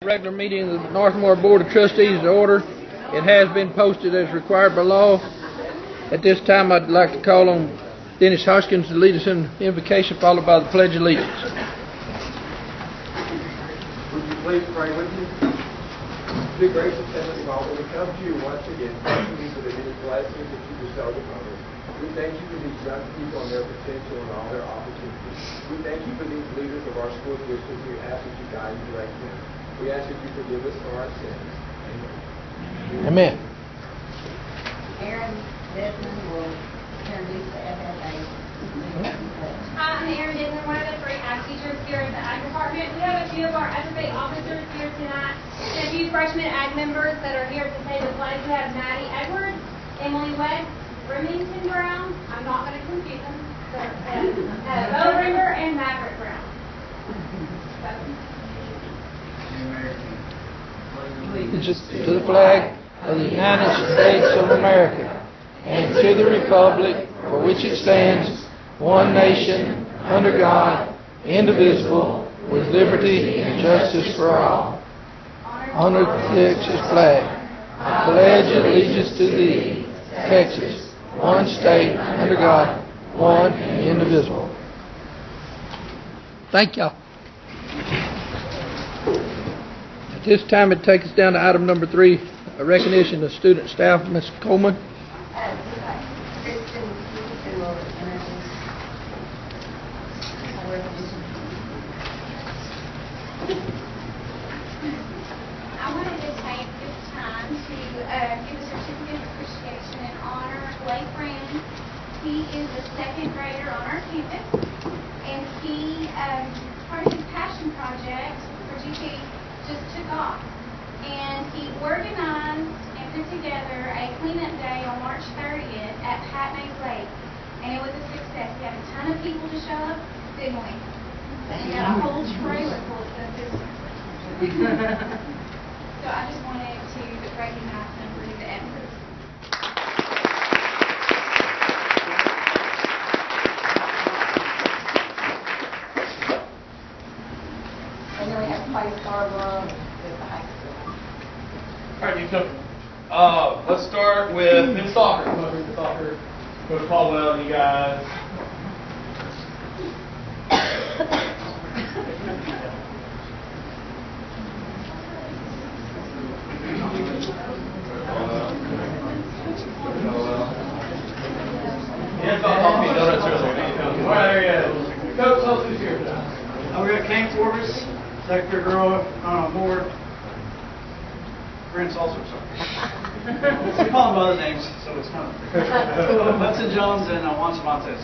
Regular meeting of the Northmore Board of Trustees to order. It has been posted as required by law. At this time, I'd like to call on Dennis Hoskins to lead us in invocation, followed by the Pledge of Allegiance. Would you please pray with me? Dear gracious Heavenly Father, we come to you once again, thanking you for the many blessings that you bestowed upon us. We thank you for these young people and their potential and all their opportunities. We thank you for these leaders of our school district. We ask that you guide and direct them. We ask that you forgive us for our sins. Amen. Aaron Desmond will introduce the FFA. Hi, I'm Aaron Desmond, one of the three ag teachers here at the ag department. We have a few of our FFA officers here tonight and a few freshman ag members that are here to say the pledge. We have Maddie Edwards, Emily West, Remington Brown, I'm not going to confuse them, Bo Ringer, and Maverick Brown. Allegiance to the flag of the United States of America and to the republic for which it stands, one nation, under God, indivisible, with liberty and justice for all. Honor the Texas flag. I pledge allegiance to thee, Texas, one state, under God, one and indivisible. Thank y'all. At this time, it takes us down to item number 3, a recognition of student staff. Ms. Coleman. Kristen will introduce our resolution. I wanted to take this time to give a certificate of appreciation and honor Blake Brand. He is a second grader on our campus, and he, part of his passion project for GP, just took off. And he organized and put together a cleanup day on March 30th at Pat May's Lake. And it was a success. We had a ton of people to show up, didn't we? And we got a whole trailer full of stuff this So I just wanted to recognize him for his efforts. And then we have Clay Scarborough with the high school. All right, you come. Let's start with men's soccer. Come up here for soccer. Coach Caldwell, you guys. Yeah, coffee and donuts earlier. All right, there you go. Coach, tell us who's here tonight. We got Kane Forbes, Secretary Girl on board. Prince also, sorry. We call them other names, so it's kind of Hudson Jones and Juan Cervantes.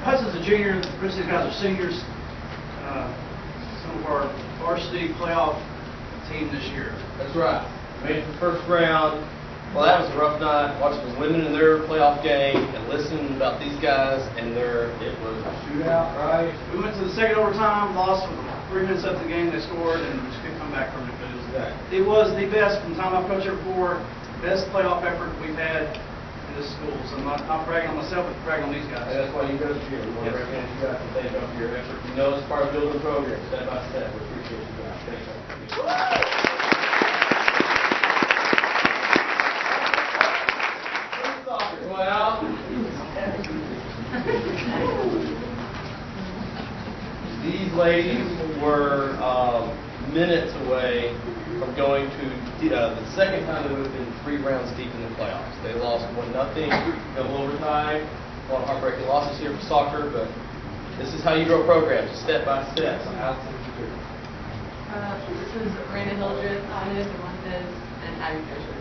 Hudson's a junior, the rest of these guys are seniors. Some of our varsity playoff team this year. That's right. Made it to the first round. Well, that was a rough night. Watching the women in their playoff game and listening about these guys and it was a shootout, right? We went to the second overtime, lost with 3 minutes left in the game. They scored and just couldn't come back from it. But it was the best from the time I've coached here before. Best playoff effort we've had in this school. So I'm not bragging on myself, but bragging on these guys. And that's why you coach here. We want to recognize you guys and thank you for your effort. You know it's part of building the program, step by step. We appreciate you guys. Thank you. Well, these ladies were minutes away from going to the second time they would have been 3 rounds deep in the playoffs. They lost 1-0, double overtime. A lot of heartbreaking losses here for soccer, but this is how you grow programs, step by step. So how's it do? This is Miranda Hildreth, Anna Cervantes, and Abby Fisher.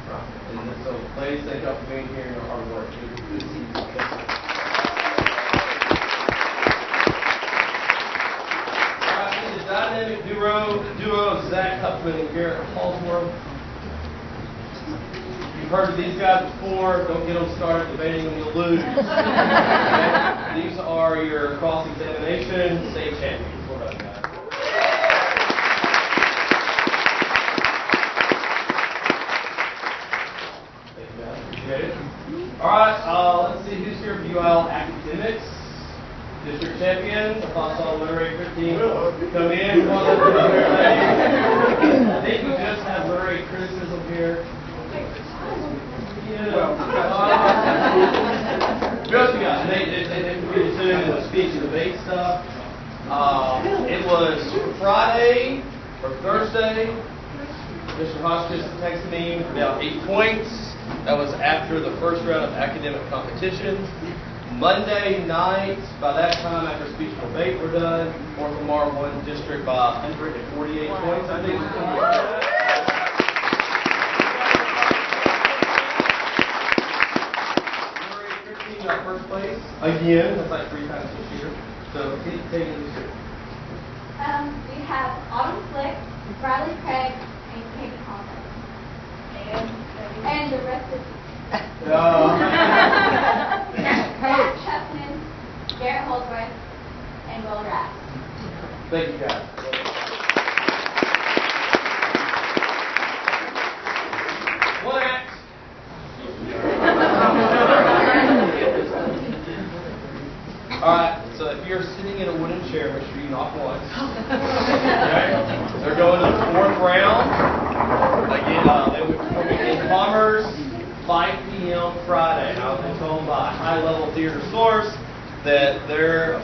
Right. And so, ladies, thank y'all for being here and your hard work. Good to see you. All right, the dynamic duo of Zach Huffman and Garrett Hallsworth. You've heard of these guys before. Don't get them started debating when you lose. Okay? These are your cross-examination state champions. Well done, guys. All right, let's see who's here for UL Academics. District champion, I saw Larry and Christine come in. Come on up here, ladies. I think we just have Larry criticism here. Just guys, they competed too in the speech and debate stuff. It was Friday or Thursday. Mr. Hotchkiss texted me about 8 points. That was after the first round of academic competition. Monday night, by that time, after speech and debate were done, Fort Lamar won district by 148 points, I think. First place again. That's like 3 times this year. So keep taking this year. We have Autumn Flick, Riley Craig, and Katie Conklin. And the rest of Matt Chapman, Garrett Holdsworth, and Will Rapp. Thank you guys. One act. Alright, so if you're sitting in a wooden chair, make sure you knock once. Okay? They're going to the 4th round. Again, they will be performing in Commerce, 5 p.m. Friday. I've been told by a high-level theater source that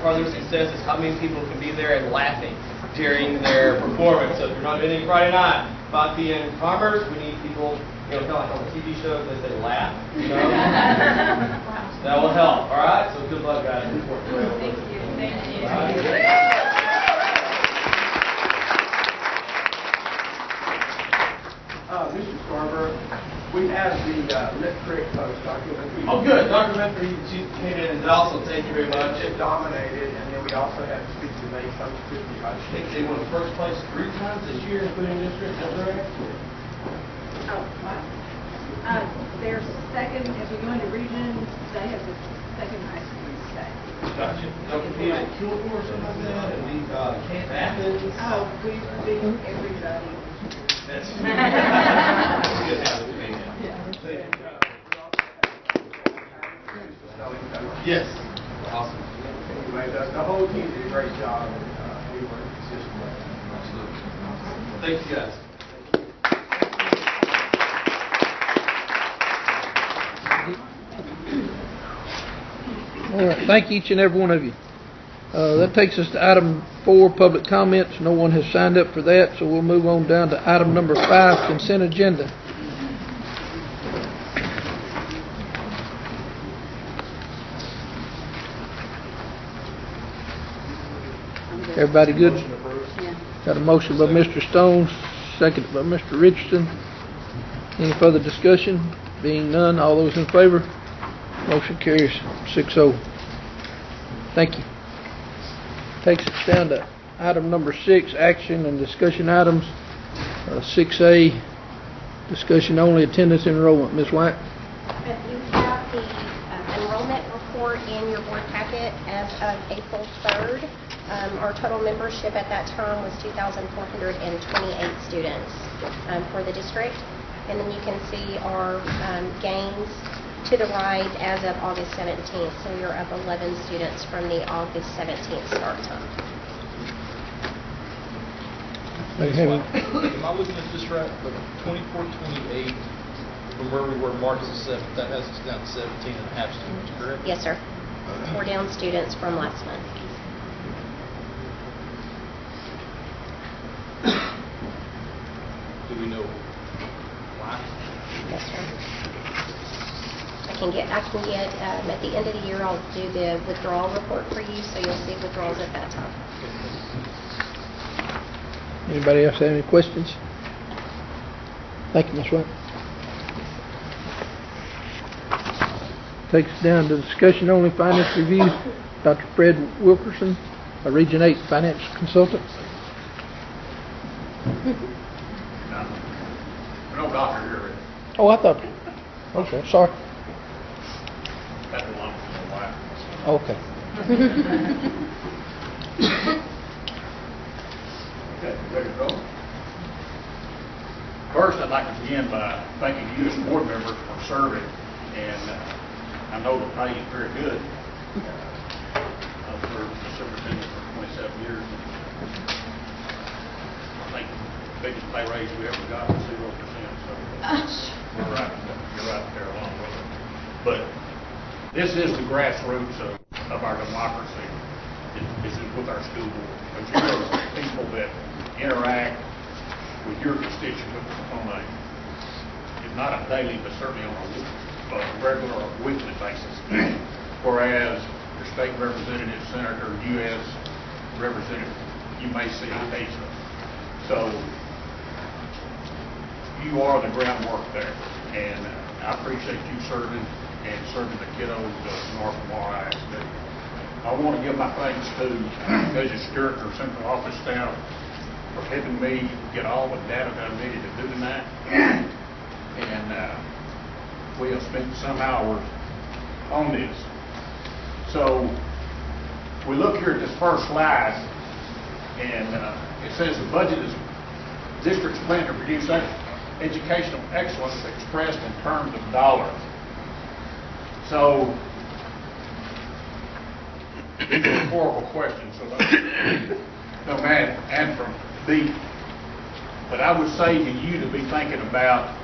part of their success is how many people can be there and laughing during their performance. So if you're not doing anything Friday night, 5 p.m. in Commerce, we need people, kind of like on the TV shows, they say laugh. That will help, all right? So good luck, guys. Thank you. Thank you. Mr. Scarborough, we have the Lit Creek Post document. Oh, good. Dr. Medford, she came in and also thank you very much. It dominated, and then we also have the speech and debate, some 50. I think they won first place 3 times this year, including district. Is that correct? Oh, wow. They're second, as we go into region, they have the second highest in the state. Gotcha. They'll compete at Kilgore or something like that, and we Camp Athens. Oh, we beat everybody. That's good. Thank you. Yes. Awesome. Anyway, the whole team did a great job, and we were consistent. Absolutely. Thank you, guys. All right, thank each and every one of you. That takes us to item 4, public comments. No one has signed up for that, so we'll move on down to item number 5, consent agenda. Everybody good? Got a motion by Mr. Stone, seconded by Mr. Richardson. Any further discussion? Being none, all those in favor? Motion carries 6-0. Thank you. Takes us down to item number 6, action and discussion items. 6A, discussion only, attendance and enrollment. Ms. White? You have the enrollment report in your board packet as of April 3rd. Our total membership at that time was 2,428 students for the district. And then you can see our gains to the right as of August 17th. So you're up 11 students from the August 17th start time. Am I looking at this right? The 24-28 from where we were March the 7th, that has us down to 17 and a half students, correct? Yes, sir. We're down students from last month. Do we know why? Yes, sir. I can get at the end of the year, I'll do the withdrawal report for you, so you'll see withdrawals at that time. Anybody else have any questions? Thank you, Ms. White. Takes us down to discussion only, finance review. Dr. Fred Wilkerson, a Region 8 finance consultant. No doctor here. Oh, I thought. Okay, sorry. That's the one from my wife. Okay. Okay, ready to go? First, I'd like to begin by thanking you as board members for serving, and I know the pay is very good for the superintendent for 27 years. I think the biggest pay raise we ever got was 0%, so you're right there along with it. But this is the grassroots of our democracy. This is with our school board. But you know, people that interact with your constituents on a, if not a daily, but certainly on a regular or weekly basis. Whereas your state representative, senator, U.S. representative, you may see occasionally. So you are the groundwork there, and I appreciate you serving the kiddos of North Lamar ISD. I want to give my thanks to Major Stewart and our central office staff for helping me get all the data that I needed to do tonight. And we have spent some hours on this. So we look here at this first slide, and it says the budget is district's plan to produce educational excellence expressed in terms of dollars. So these are rhetorical questions, so don't answer them deep. But I would say to you to be thinking about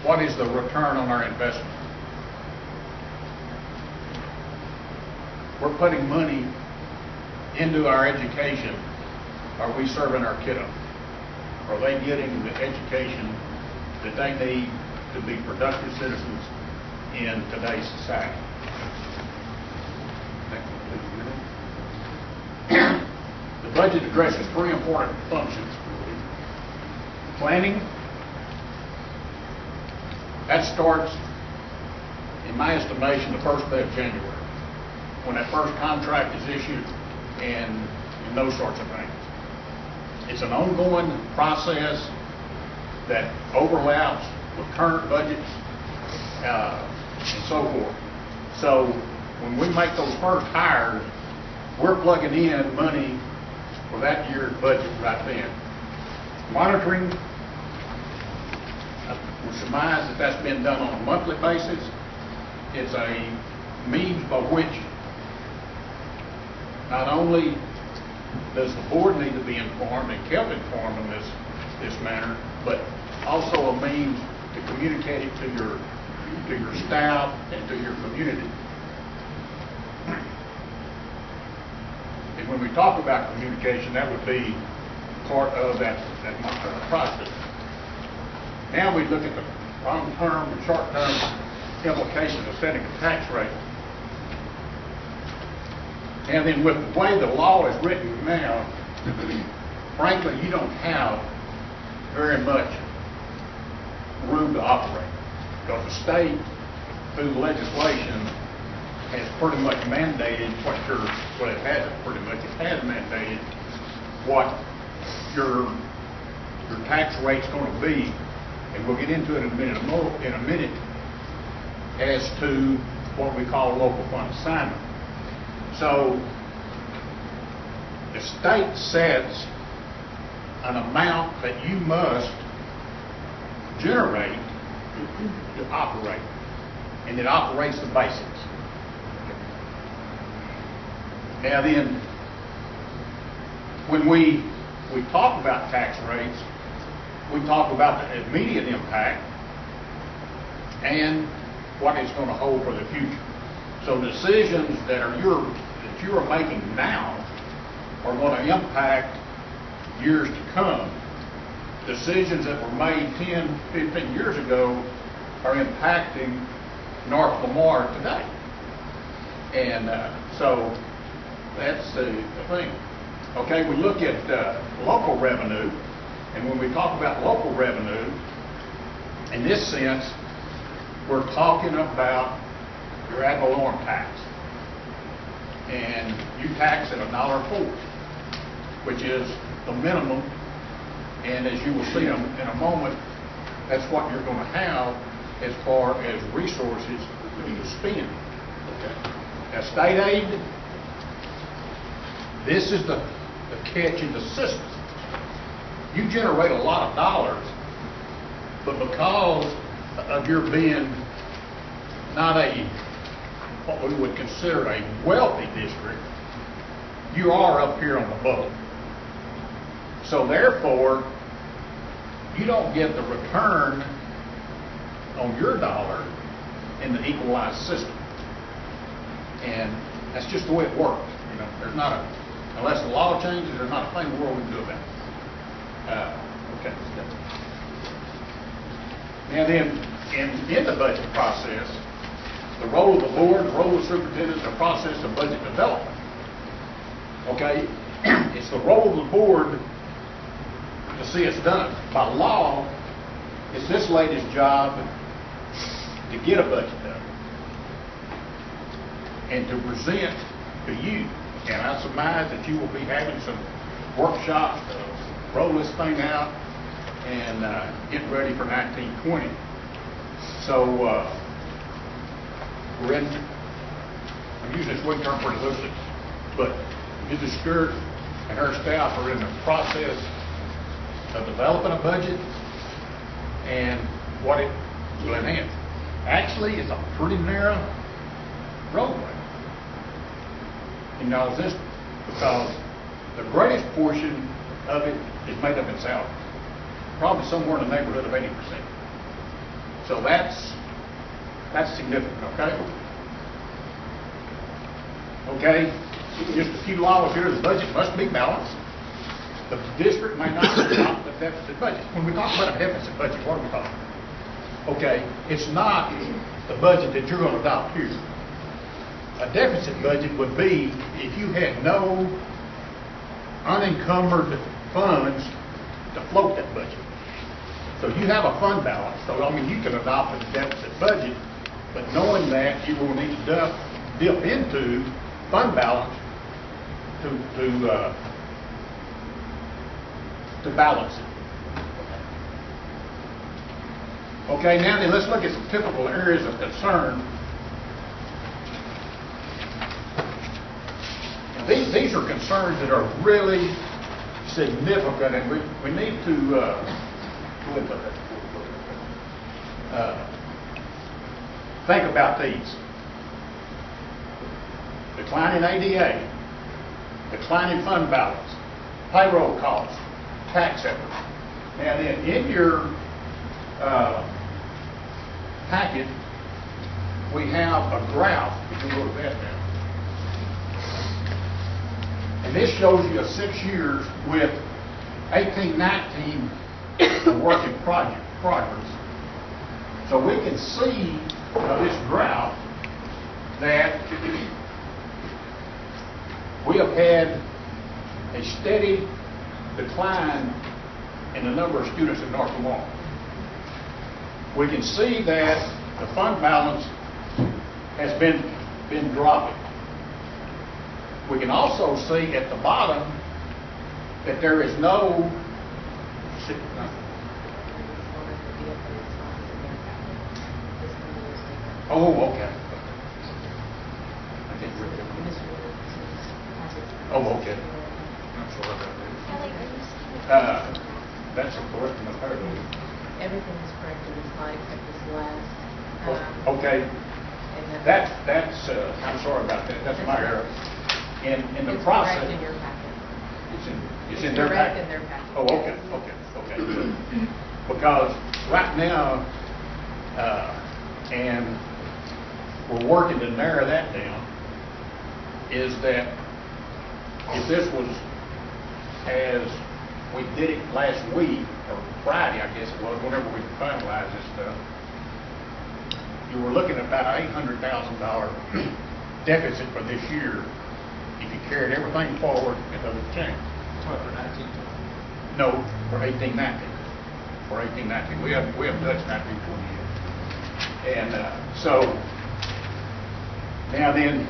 what is the return on our investment. We're putting money into our education. Are we serving our kiddos? Are they getting the education that they need to be productive citizens in today's society? The budget addresses three important functions. Planning, that starts, in my estimation, the first day of January, when that first contract is issued and those sorts of things. It's an ongoing process that overlaps with current budgets and so forth. So when we make those first hires, we're plugging in money for that year's budget right then. Monitoring, we surmise that that's been done on a monthly basis. It's a means by which not only does the board need to be informed and kept informed in this manner, but also a means to communicate it to your staff and to your community. And when we talk about communication, that would be part of that process. Now we look at the long-term and short-term implications of setting a tax rate. And then with the way the law is written now, frankly, you don't have very much room to operate. Because the state, through legislation, has pretty much mandated it has mandated what your tax rate's going to be, and we'll get into it in a minute as to what we call local fund assignment. So the state sets an amount that you must generate to operate, and it operates the basics. Now then, when we talk about tax rates, we talk about the immediate impact and what it's going to hold for the future. So decisions that you are making now are going to impact years to come. Decisions that were made 10, 15 years ago are impacting North Lamar today. And so that's the thing. Okay, we look at local revenue, and when we talk about local revenue, in this sense, we're talking about your ad valorem tax. And you tax at $1.40, which is the minimum. And as you will see in a moment, that's what you're going to have as far as resources for you to spend. Okay. Now, state aid, this is the catch in the system. You generate a lot of dollars, but because of your being not what we would consider a wealthy district, you are up here on the bubble. So therefore, you don't get the return on your dollar in the equalized system. And that's just the way it works. You know, there's not a, unless the law changes, there's not a thing in the world we can do about it. Okay. Now then, in the budget process, the role of the board, the role of the superintendent, is the process of budget development. Okay? It's the role of the board to see it's done. By law, it's this lady's job to get a budget done and to present to you. And I surmise that you will be having some workshops to roll this thing out and get ready for 1920. So we're in, I'm using this word term pretty loosely, but Mrs. Stewart and her staff are in the process of developing a budget and what it will enhance. Actually, it's a pretty narrow roadway. You know, this because the greatest portion of it is made up in salary, probably somewhere in the neighborhood of 80%. So that's significant. Okay. Okay. Just a few laws here. The budget must be balanced. The district may not adopt a deficit budget. When we talk about a deficit budget, what are we talking about? Okay, it's not the budget that you're going to adopt here. A deficit budget would be if you had no unencumbered funds to float that budget. So you have a fund balance. So I mean, you can adopt a deficit budget, but knowing that you will need to dip into fund balance to balance it. Okay, now then let's look at some typical areas of concern. Now, these are concerns that are really significant, and we need to think about these. Declining ADA, declining fund balance, payroll costs, tax efforts. Now then, in your packet, we have a graph. You can go to that now. And this shows you 6 years with 18-19 a work in progress. So we can see this graph that we have had a steady decline in the number of students in North Lamar. We can see that the fund balance has been dropping. We can also see at the bottom that there is no okay. I can't read it. Okay. I'm sorry about that. That's a correction of her. Everything is correct in the slide except this last. Okay. That's I'm sorry about that. That's my error. In the process. Correct in your packet. It's in their packet. In their packet. Oh, okay. Because right now, and we're working to narrow that down, is that if this was as we did it last week, or Friday, I guess it was, whenever we finalized this stuff, you were looking at about an $800,000 deficit for this year if you carried everything forward and doesn't change. For 1920? No, for 18-19. For 18-19. We haven't touched 1920 yet. And so, now then,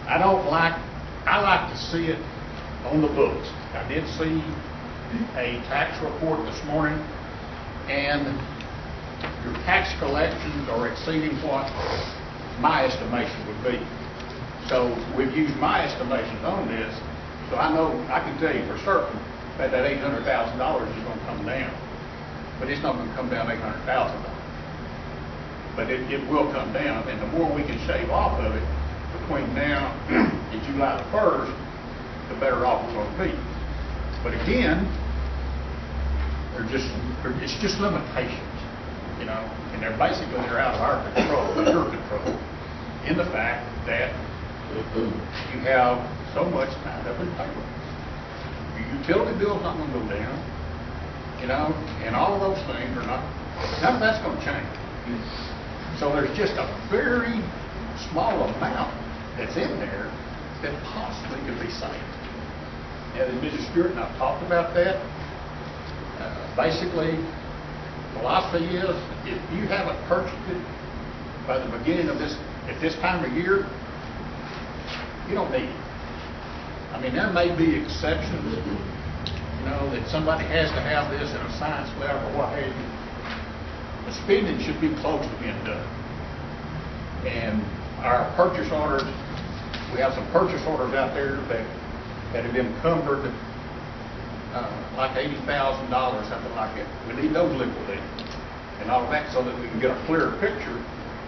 I like to see it on the books. I did see a tax report this morning, and your tax collections are exceeding what my estimation would be. So we've used my estimations on this, so I know, I can tell you for certain that $800,000 is going to come down. But it's not going to come down $800,000. But it will come down, and the more we can shave off of it between now and July the 1st, the better off we're going to be. But again, it's just limitations, you know, and they're out of our control, your control, in the fact that you have so much tied up in payroll. Your utility bill's not going to go down, you know, and all of those things are not, none of that's going to change. So there's just a very small amount that's in there that possibly could be saved. And Mrs. Stewart and I've talked about that. Basically, philosophy is if you haven't purchased it by the beginning of this, at this time of year, you don't need it. I mean, there may be exceptions, you know, that somebody has to have this in a science lab or what have you. The spending should be close to being done. And our purchase orders, we have some purchase orders out there that have been encumbered, like $80,000, something like that. We need those liquidated and all of that so that we can get a clearer picture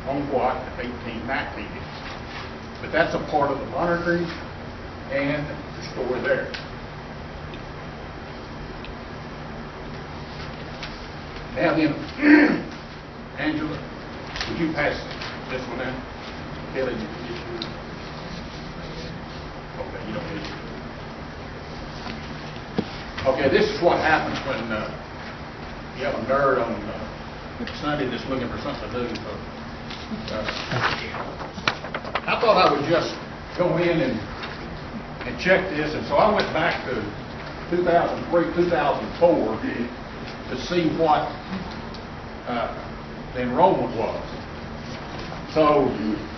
on what 1819 is. But that's a part of the monitoring and the story there. Now then, Angela, would you pass this one in? Kelly, you can get yours. Okay, you don't need it. Okay, this is what happens when you have a nerd on Sunday that's looking for something to do. So, I thought I would just go in and check this, and so I went back to 2003, 2004 to see what the enrollment was. So,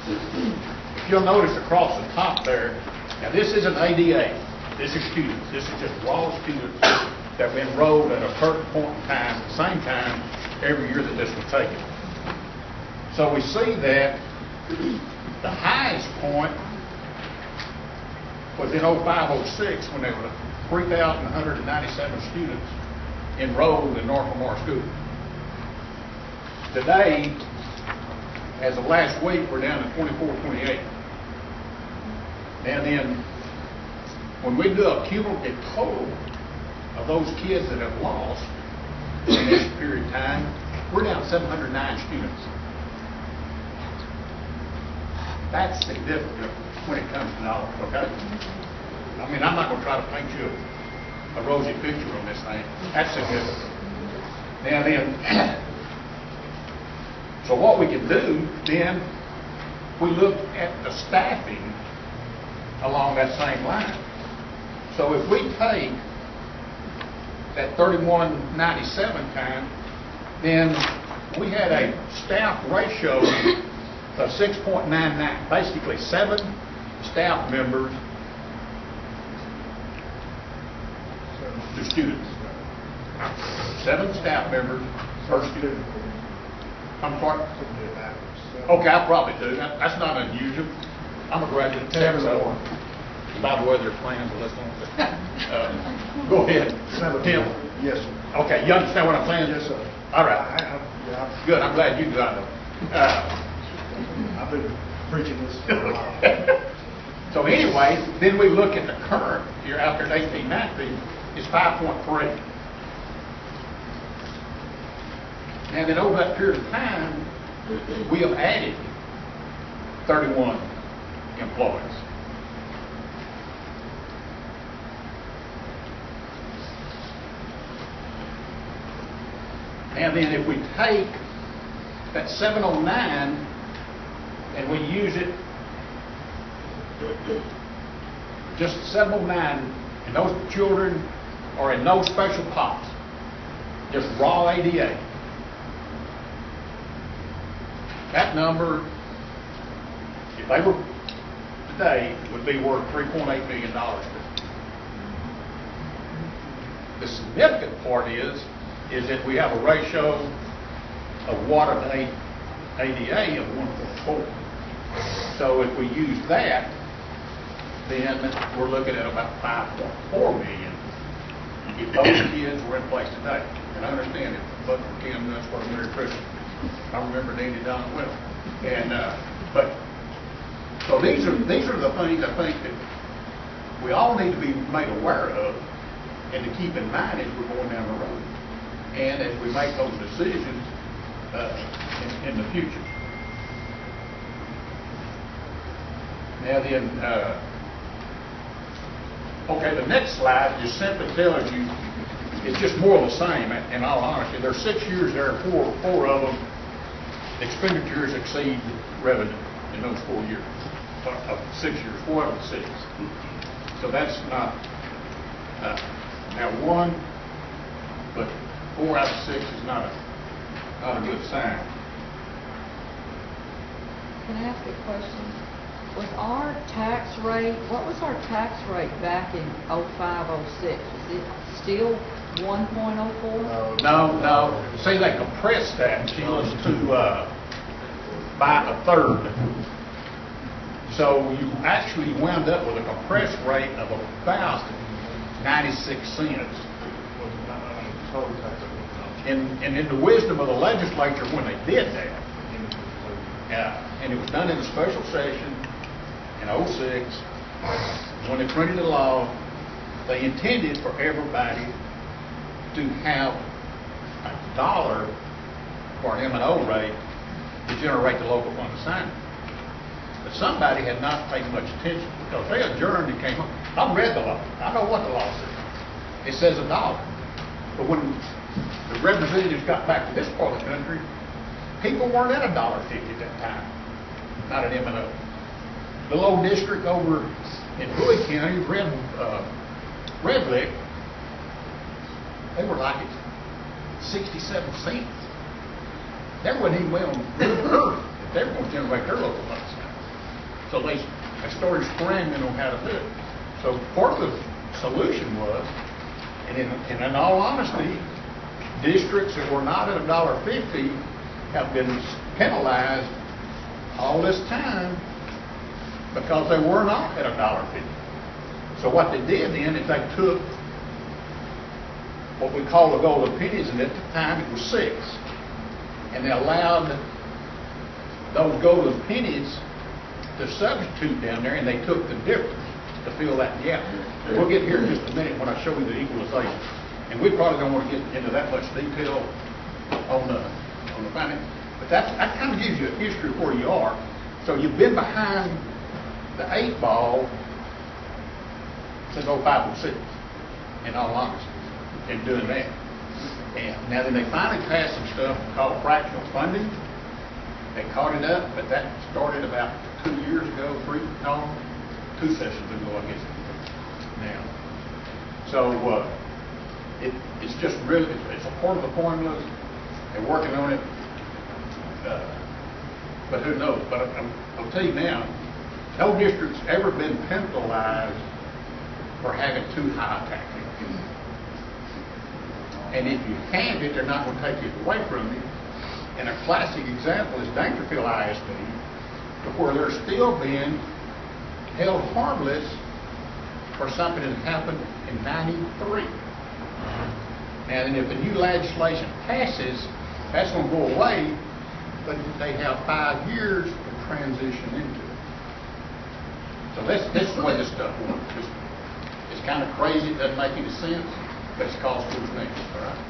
if you'll notice across the top there, now this isn't ADA. This is students. This is just raw students that were enrolled at a certain point in time, the same time every year that this was taken. So we see that the highest point was in 05-06 when there were 3,197 students enrolled in North Lamar School. Today, as of last week, we're down to 24-28. And then when we do a cumulative total of those kids that have lost in this period of time, we're down 709 students. That's significant when it comes to knowledge, okay? I mean, I'm not going to try to paint you a rosy picture on this thing. That's significant. Now then, so what we can do then, we look at the staffing along that same line. So if we take that 3197 time, then we had a staff ratio of 6.99, basically 7 staff members to students. 7 staff members per student. I'm sorry? Okay, I probably do. That's not unusual. I'm a graduate tech, so by the way, there's plans, but let's don't. Go ahead. Tim. Yes, sir. Okay, you understand what I'm saying? Yes, sir. All right. Good, I'm glad you got it. I've been preaching this for a while. So anyway, then we look at the current year after 1819 is 5.3. And then over that period of time, we have added 31 employees. And then if we take that 709 and we use it, just 709, and those children are in no special pots, just raw ADA. That number, if they were today, would be worth $3.8 million. The significant part is that we have a ratio of water to ADA of 1.4. So if we use that, then we're looking at about 5.4 million if those kids were in place today. And I understand it, but for Kim, that's what a Merry Christmas. I remember Danny Don well. And but so these are the things I think we all need to be made aware of and to keep in mind as we're going down the road and as we make those decisions in the future. Now then, okay, the next slide just simply tells you it's just more of the same, in all honesty. There's 6 years there, four of them, expenditures exceed revenue in those 4 years. Of 6 years, 4 out of 6. So that's not, now 1, but 4 out of 6 is not a good sign. Can I ask a question? Was our tax rate, what was our tax rate back in 05, 06? Is it still 1.04? No. See, they compressed that, Sheila, to by a third. So you actually wound up with a compressed rate of about 96 cents. And in the wisdom of the legislature when they did that, and it was done in a special session in 06, when they printed the law, they intended for everybody to have $1 for an M&O rate to generate the local fund assignment. But somebody had not paid much attention because they adjourned and came up. I've read the law. I know what the law says. It says $1. But when the representatives got back to this part of the country, people weren't at $1.50 at that time. Not at M&O. The little district over in Bowie County, Red Lick, they were like at 67 cents. They wasn't even well hurry if they were going to generate their local funds. So they started scrambling on how to do it. So part of the solution was, and in all honesty, districts that were not at $1.50 have been penalized all this time because they were not at $1.50. So what they did then is they took what we call the golden pennies, and at the time it was 6. And they allowed those golden pennies to substitute down there, and they took the difference to fill that gap. We'll get here in just a minute when I show you the equalization. And we probably don't want to get into that much detail on the finance. But that kind of gives you a history of where you are. So you've been behind the 8 ball since 05, 06, in all honesty, in doing that. And now then they finally passed some stuff called fractional funding. They caught it up, but that started about 2 years ago, 2 sessions ago, I guess. Now, so it's just really, it's a part of the formulas. They're working on it, but who knows? But I'll tell you now, no district's ever been penalized for having too high a tax rate. And if you have it, they're not going to take it away from you. And a classic example is Daingerfield ISD, where they're still being held harmless for something that happened in '93. And if the new legislation passes, that's going to go away, but they have 5 years to transition into it. So that's the way this stuff works. It's kind of crazy, it doesn't make any sense, but it's cost who's next, all right?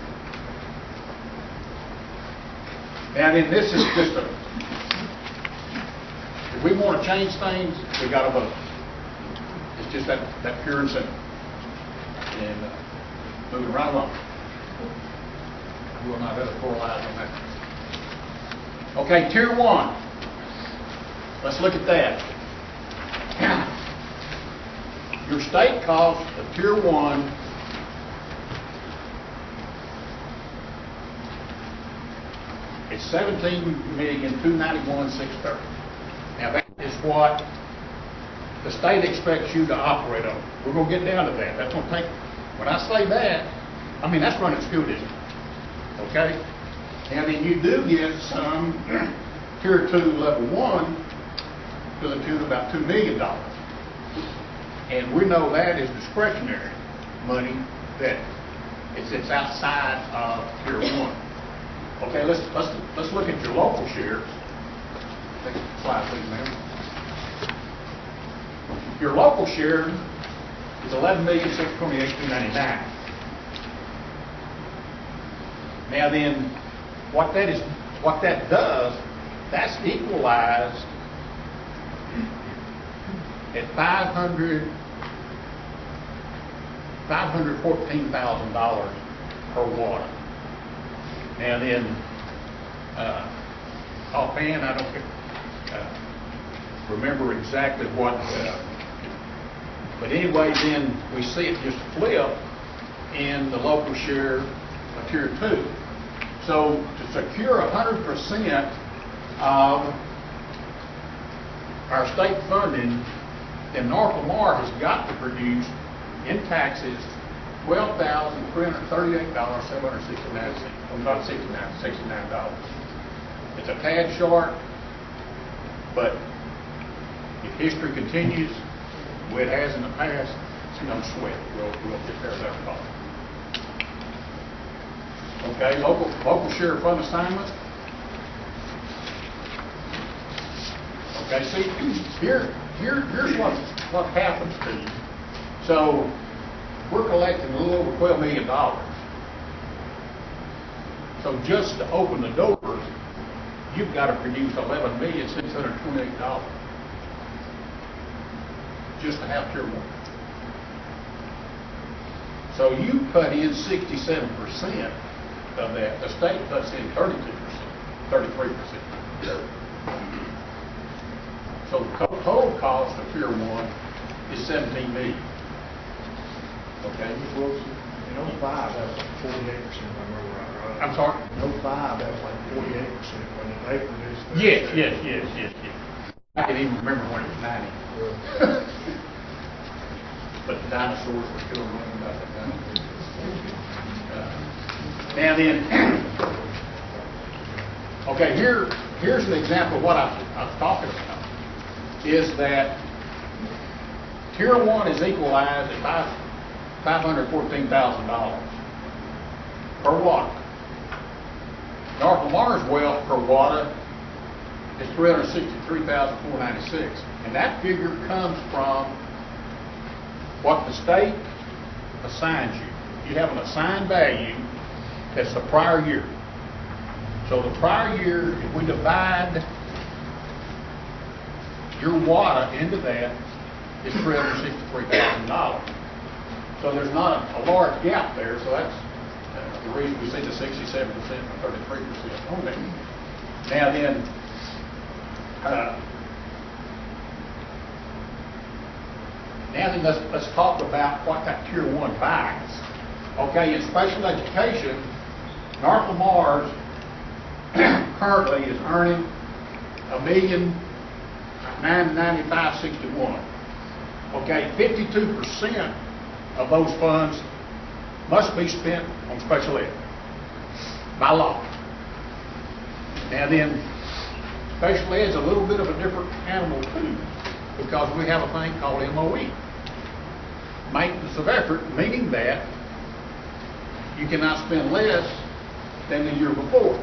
Now then, this is just if we want to change things, we got to vote. It's just that pure and simple. And moving right along. We'll not have a correlate on that. Okay, Tier 1. Let's look at that. Your state cost of Tier 1 is $17,291,630. Now that is what the state expects you to operate on. We're going to get down to that. That's going to take, when I say that, I mean that's running school district. Okay? Now then you do get some Tier 2 Level 1 to the tune of about $2 million. And we know that is discretionary money that it's outside of Tier 1. Okay, let's look at your local shares. Next slide, please, ma'am. Your local share is $11,628,299. Now then, what that does, that's equalized at $514,000 per water. Now then, offhand, I don't remember exactly what, but anyway, then we see it just flip in the local share of Tier 2. So to secure 100% of our state funding, then North Lamar has got to produce in taxes $12,338.769. Well, not 69, $69. It's a tad short, but if history continues the way it has in the past, it's no sweat. We'll get there without a problem. Okay, local share fund assignment. Okay, see, here's what happens to you. So we're collecting a little over $12 million. So just to open the doors, you've got to produce $11,628 just to have Tier 1. So you put in 67% of that. The state puts in 32%, 33%. So the total cost of Tier 1 is $17 million. Okay. Ms. Wilson, in 05, that was like 48%, if I remember right? I'm sorry? In 05, that was like 48% when they produced. Yes. I can even remember when it was 90. But the dinosaurs were still running about that time. Now then, okay, here's an example of what I was talking about, is that Tier 1 is equalized at $514,000 per watt. North Lamar's well per watt is $363,496, and that figure comes from what the state assigns you. You have an assigned value that's the prior year. So the prior year, if we divide your water into that, it's $363,000. So there's not a large gap there, so that's the reason we see the 67% and 33% on there. Now then, let's talk about what that Tier 1 buys. Okay, in special education, North Lamar's currently is earning $1,995,061. Okay, 52% of those funds must be spent on special ed by law. Now then, special ed is a little bit of a different animal too, because we have a thing called MOE, maintenance of effort, meaning that you cannot spend less than the year before.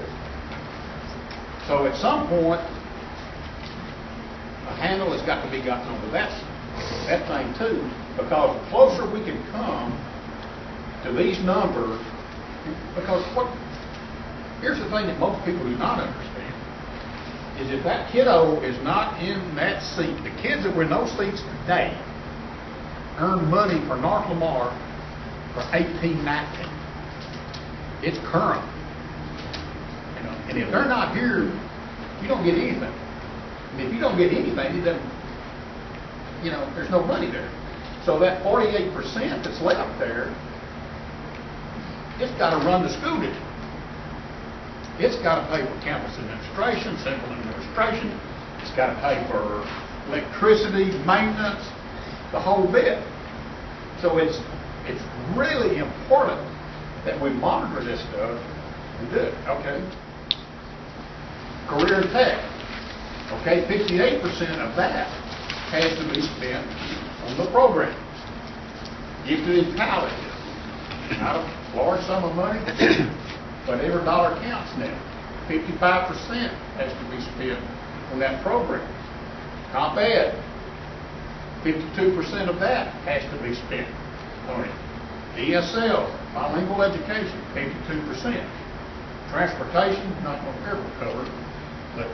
So at some point, a handle has got to be gotten over that thing too, because the closer we can come to these numbers, because here's the thing that most people do not understand, is if that kiddo is not in that seat, the kids that were in those seats today earn money for North Lamar for 18-19. It's current. You know, and if they're not here, you don't get anything. And if you don't get anything, then, you know, there's no money there. So that 48% that's left there, it's got to run the school district. It's got to pay for campus administration, central administration. It's got to pay for electricity, maintenance, the whole bit. So it's really important that we monitor this stuff and do it. Okay. Career tech. Okay, 58% of that has to be spent on the programs. Gifted in college. Not a large sum of money, but every dollar counts now. 55% has to be spent on that program. Comp Ed. 52% of that has to be spent on it. ESL, bilingual education, 52%. Transportation, not going to ever cover, but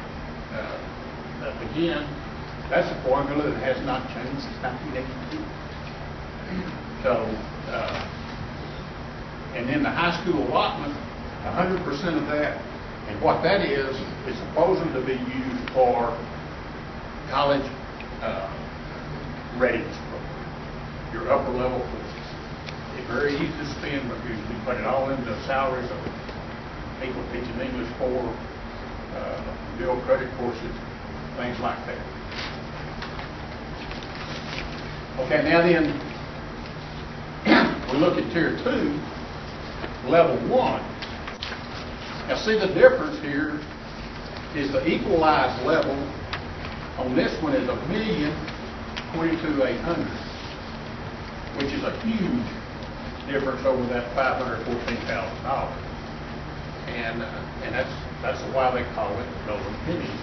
again, that's a formula that has not changed since 1982. So, and then the high school allotment, 100% of that, and what that is supposed to be used for college readiness program, your upper level courses. It's very easy to spend because we put it all into salaries of people teaching English 4, build credit courses, things like that. Okay, now then, we look at Tier 2, Level 1. Now see, the difference here is the equalized level on this one is $1,022,800, which is a huge difference over that $514,000. And that's why they call it golden pennies.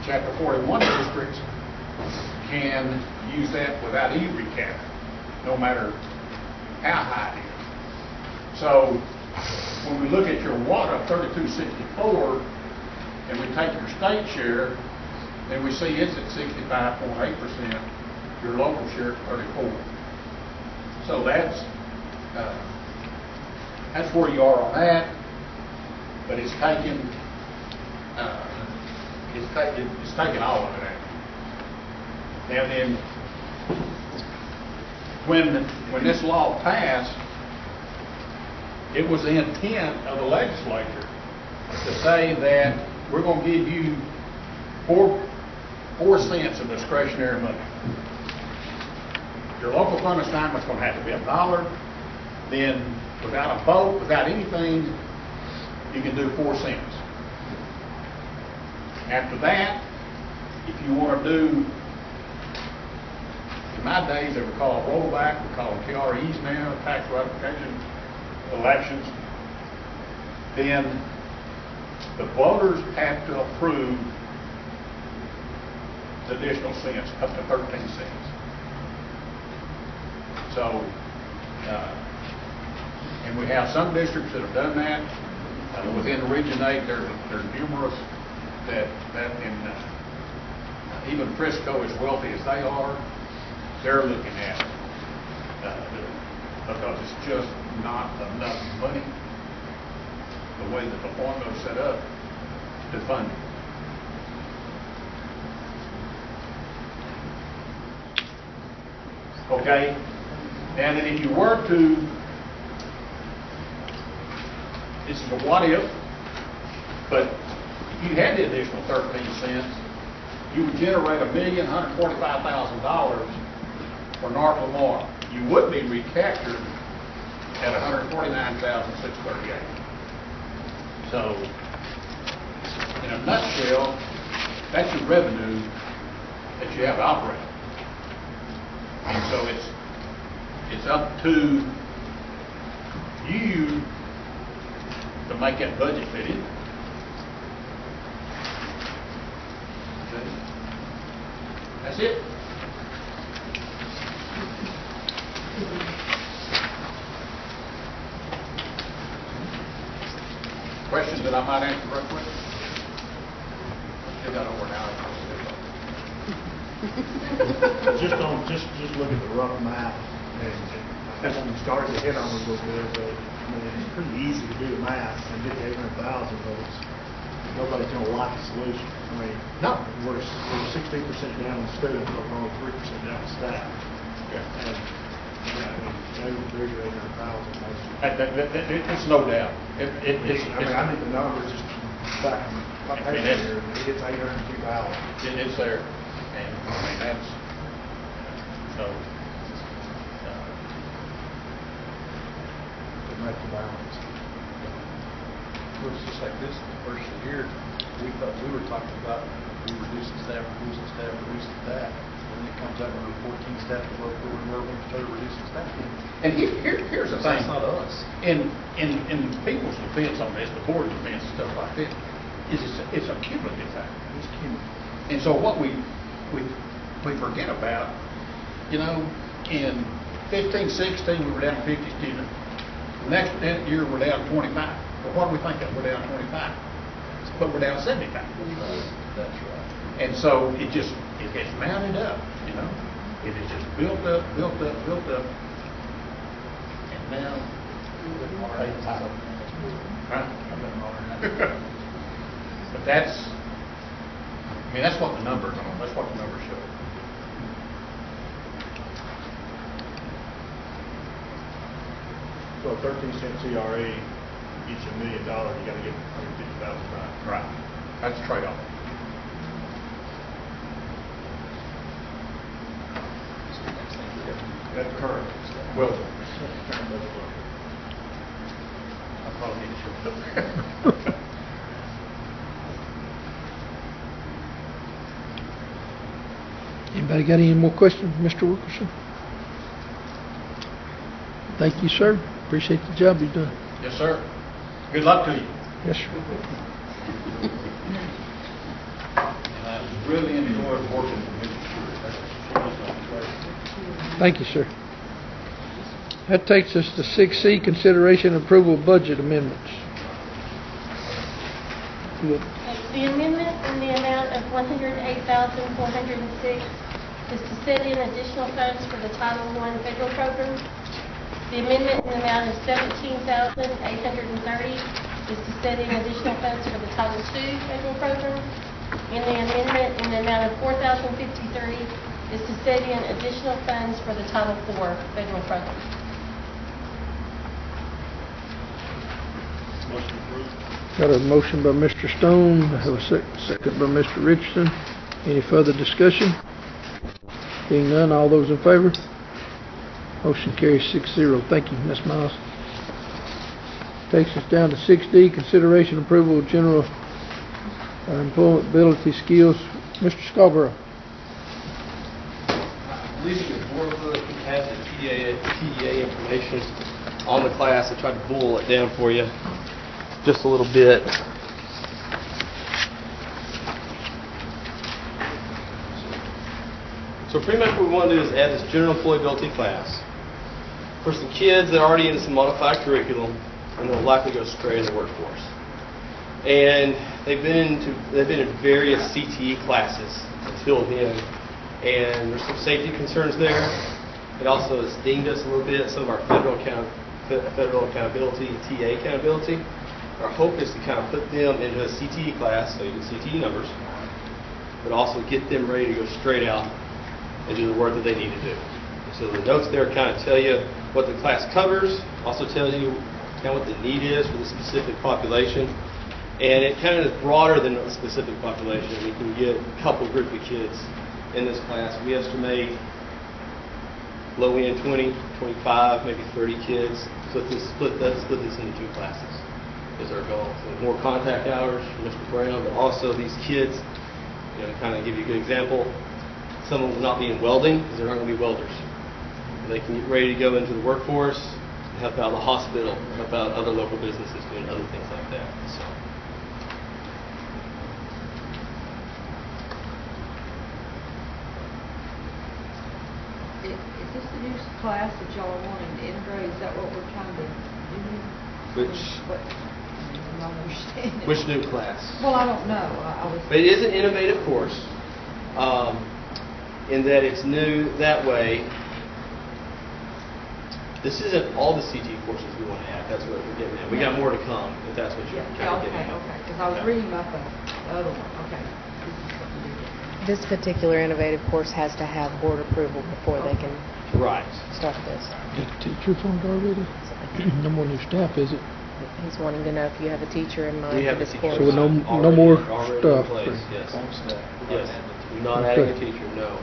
Chapter 41 districts can use that without e-recap, no matter how high it is. So when we look at your WADA 3264 and we take your state share, then we see it's at 65.8%, your local share at 34%. So that's where you are on that, but it's taking all of it out. Now then, when this law passed, it was the intent of the legislature to say that we're going to give you 4 cents of discretionary money. Your local fund assignment's going to have to be $1. Then, without a vote, without anything, you can do 4 cents. After that, if you want to do, in my days, they were called rollback, we call them TREs now, tax ratification elections, then the voters have to approve the additional cents, up to 13 cents. So, and we have some districts that have done that. Within Region 8, there are numerous that even Frisco, as wealthy as they are, they're looking at it because it's just not enough money, the way that the formula is set up, to fund it. Okay, and then if you were to, this is a what if, but if you had the additional 13 cents, you would generate $1,145,000 for North Lamar. You would be recaptured at $149,638. So, in a nutshell, that's your revenue that you have to operate. And so it's up to you to make that budget fit in. Okay. That's it. Questions that I might answer real quick? Still got over an hour. Just look at the rough math, and when we started to hit on it a little bit, but I mean, it's pretty easy to do the math and get the 800,000 votes. Nobody's going to like the solution. I mean, no, we're 16% down in students, but we're only 3% down in staff. Okay. And there's your 800,000. It's no doubt. I think the numbers just back on my paper here. It's 802,000. It's there, and I mean that's so. To make the balance. Well, it's just like this, the first of the year, we thought we were talking about reducing staff, reducing that. And then it comes out when we're 14 staff below where we were when we started reducing staff. And here's the thing. That's not us. In people's defense on this, the board's defense and stuff like this, it's a cumulative factor. It's cumulative. And so what we forget about you know, in 15, 16, we were down 50 students. The next year, we're down 25. Well, what do we think that we're down 25? But we're down 75. That's right. And so it gets mounted up, you know. It is just built up. And now, huh? But that's what the numbers are. That's what the numbers show. So a 13-cent CRA gets you $1 million, you gotta get 150,000 back. Right. That's a trade-off. That's current. Well, I probably need to show it up there. Anybody got any more questions, Mr. Wilkerson? Thank you, sir. Appreciate the job you've done. yes, sir. Good luck to you. Yes, sir. And I really enjoyed working with Mr. Stewart. Thank you, sir. That takes us to 6C, consideration and approval of budget amendments. The amendment in the amount of $108,406 is to set in additional funds for the Title I federal program. The amendment in the amount of $17,830 is to set in additional funds for the Title II federal program. And the amendment in the amount of $4,053 is to set in additional funds for the Title IV federal program. Motion approved. Got a motion by Mr. Stone, have a second by Mr. Richardson. Any further discussion? Being none, all those in favor? Motion carries 6-0. Thank you, Ms. Miles. Takes us down to 6D, consideration approval of general employability skills. Mr. Scarborough. Leaving the board book, you have the TDA information on the class. I tried to boil it down for you just a little bit. So pretty much what we want to do is add this general employability class for some kids that are already in some modified curriculum and they'll likely go straight into the workforce. And they've been in various CTE classes until then, and there's some safety concerns there. It also has dinged us a little bit, some of our federal accountability, TA accountability. Our hope is to kind of put them into a CTE class, so you get CTE numbers, but also get them ready to go straight out and do the work that they need to do. So the notes there kind of tell you what the class covers, also tells you kind of what the need is for the specific population, and it kind of is broader than a specific population. We can get a couple group of kids in this class. We estimate low end 20, 25, maybe 30 kids. So split this into two classes is our goal. So more contact hours for Mr. Brown, but also these kids, you know, to kind of give you a good example, some of them will not be in welding because they're not going to be welders. They can get ready to go into the workforce, help out the hospital, help out other local businesses doing other things like that. So. Is this the new class that y'all are wanting to integrate? Is that what we're trying to do? I'm not understanding. Which new class? Well, I don't know. But it is an innovative course in that it's new that way. This isn't all the CT courses we want to add. That's what we're getting at. We got more to come, if that's what you're kind of getting at. Okay. Because I was reading about the other one. Okay. This particular innovative course has to have board approval before they can start this. Is the teacher formed already? No more new staff, is it? He's wanting to know if you have a teacher in mind for this course. So no more staff. Yes. Yes. We're not adding a teacher, no.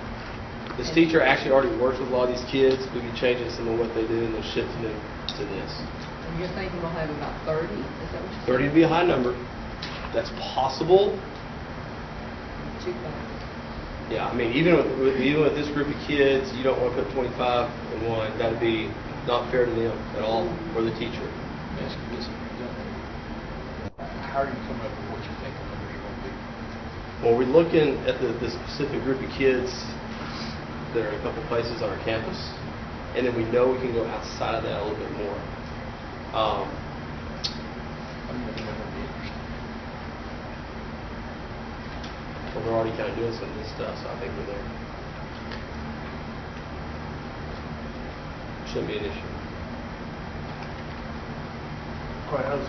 This teacher actually already works with a lot of these kids. We'll be changing some of what they do and they'll shift them to this. And you're thinking we'll have about 30? Is that what you're 30 would be a high number. That's possible. Two classes. Yeah, I mean, even with this group of kids, you don't want to put 25 in one. That would be not fair to them at all, or the teacher. How are you coming up with what you think the numbers are going to be? Well, we're looking at the specific group of kids. there are a couple places on our campus, and then we know we can go outside of that a little bit more. But we're already kind of doing some of this stuff, so I think we're there. Shouldn't be an issue. How's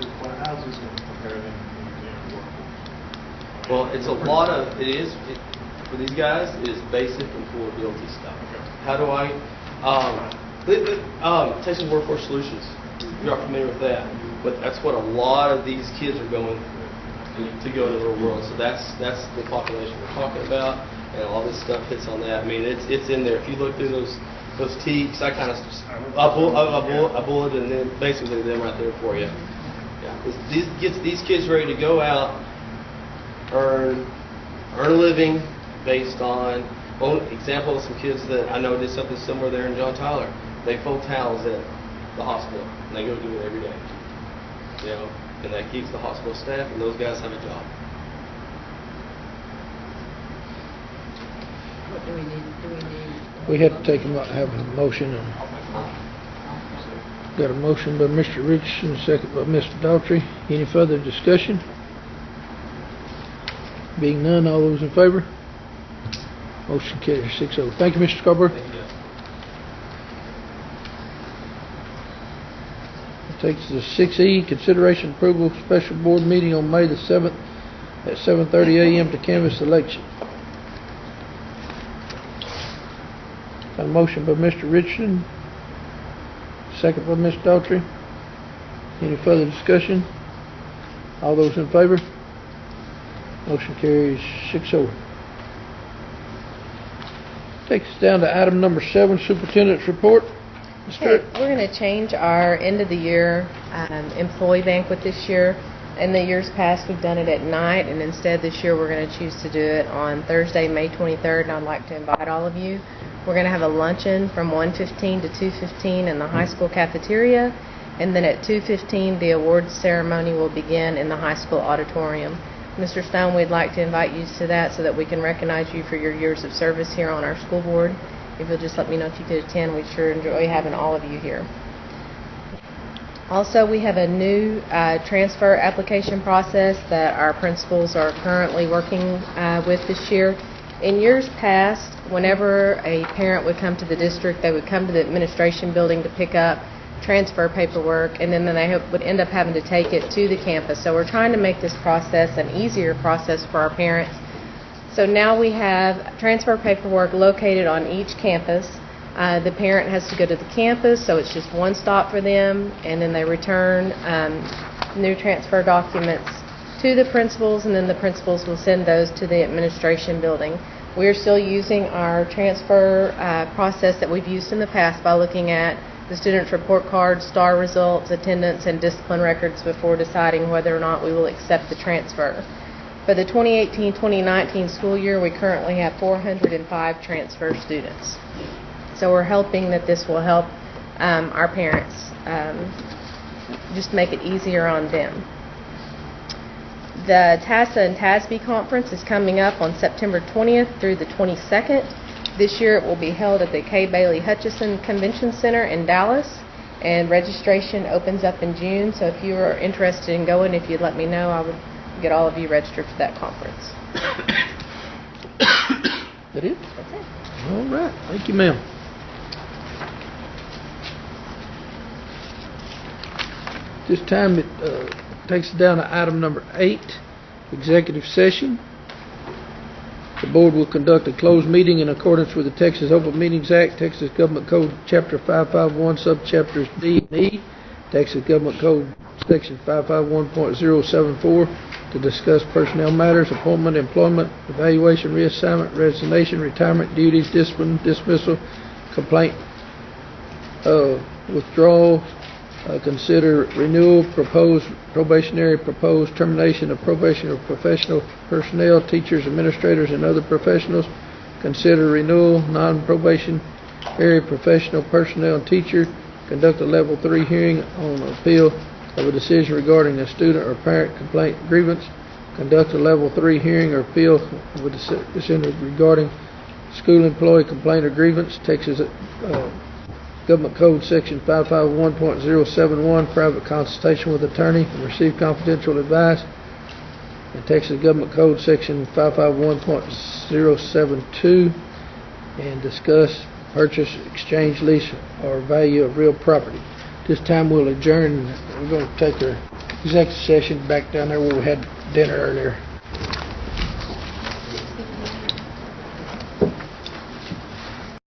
this going to compare them to the workforce? Well, it's a lot of, for these guys, it is basic employability stuff. How do I, Texas Workforce Solutions, you're familiar with that, but that's what a lot of these kids are going through to go to the real world. So that's the population we're talking about, and all this stuff hits on that. I mean, it's in there. If you look through those teaks, I kind of, I bulleted and then basically them right there for you. Yeah, this gets these kids ready to go out, earn a living based on, example of some kids that I know did something similar there in John Tyler. They fold towels at the hospital, and they go do it every day. You know, and that keeps the hospital staff, and those guys have a job. What do we need? We have to have a motion. Got a motion by Mr. Richardson, second by Mr. Daughtry. Any further discussion? Being none, all those in favor? Motion carries 6-0. Thank you, Mr. Scarborough. Thank you. Takes us to 6E, consideration approval of special board meeting on May the 7th at 7:30 a.m. to canvass election. Got a motion by Mr. Richardson, second by Mr. Daughtry. Any further discussion? All those in favor? Motion carries 6-0. Takes us down to item number 7, Superintendent's Report. Okay, we're going to change our end of the year employee banquet this year. In the years past, we've done it at night, and instead this year we're going to choose to do it on Thursday, May 23rd, and I'd like to invite all of you. We're going to have a luncheon from 1:15 to 2:15 in the high school cafeteria, and then at 2:15 the awards ceremony will begin in the high school auditorium. Mr. Stone, we'd like to invite you to that so that we can recognize you for your years of service here on our school board. If you'll just let me know if you could attend, we'd sure enjoy having all of you here. Also, we have a new transfer application process that our principals are currently working with this year. In years past, whenever a parent would come to the district, they would come to the administration building to pick up transfer paperwork, and then they would end up having to take it to the campus. So we're trying to make this process an easier process for our parents. So now we have transfer paperwork located on each campus. The parent has to go to the campus, so it's just one stop for them, and then they return new transfer documents to the principals, and then the principals will send those to the administration building. We're still using our transfer process that we've used in the past by looking at the students' report cards, STAR results, attendance, and discipline records before deciding whether or not we will accept the transfer. For the 2018-2019 school year, we currently have 405 transfer students. So we're hoping that this will help our parents just make it easier on them. The TASA and TASB conference is coming up on September 20th through the 22nd. This year it will be held at the Kay Bailey Hutchison Convention Center in Dallas, and registration opens up in June. So if you are interested in going, if you'd let me know, I would get all of you registered for that conference. That it? That's it. All right. Thank you, ma'am. This time it takes us down to item number 8, executive session. The board will conduct a closed meeting in accordance with the Texas Open Meetings Act, Texas Government Code Chapter 551, Subchapters D and E, Texas Government Code Section 551.074, to discuss personnel matters, appointment, employment, evaluation, reassignment, resignation, retirement, duties, discipline, dismissal, complaint, withdrawal, consider renewal, proposed probationary, proposed termination of probation or professional personnel, teachers, administrators, and other professionals, consider renewal, non-probationary professional personnel and teacher, conduct a level 3 hearing on appeal of a decision regarding a student or parent complaint grievance, conduct a level 3 hearing or appeal of a decision regarding school employee complaint or grievance, Texas Government Code Section 551.071, private consultation with attorney and receive confidential advice, and Texas Government Code Section 551.072, and discuss purchase, exchange, lease, or value of real property. This time we'll adjourn. We're going to take our executive session back down there where we had dinner earlier.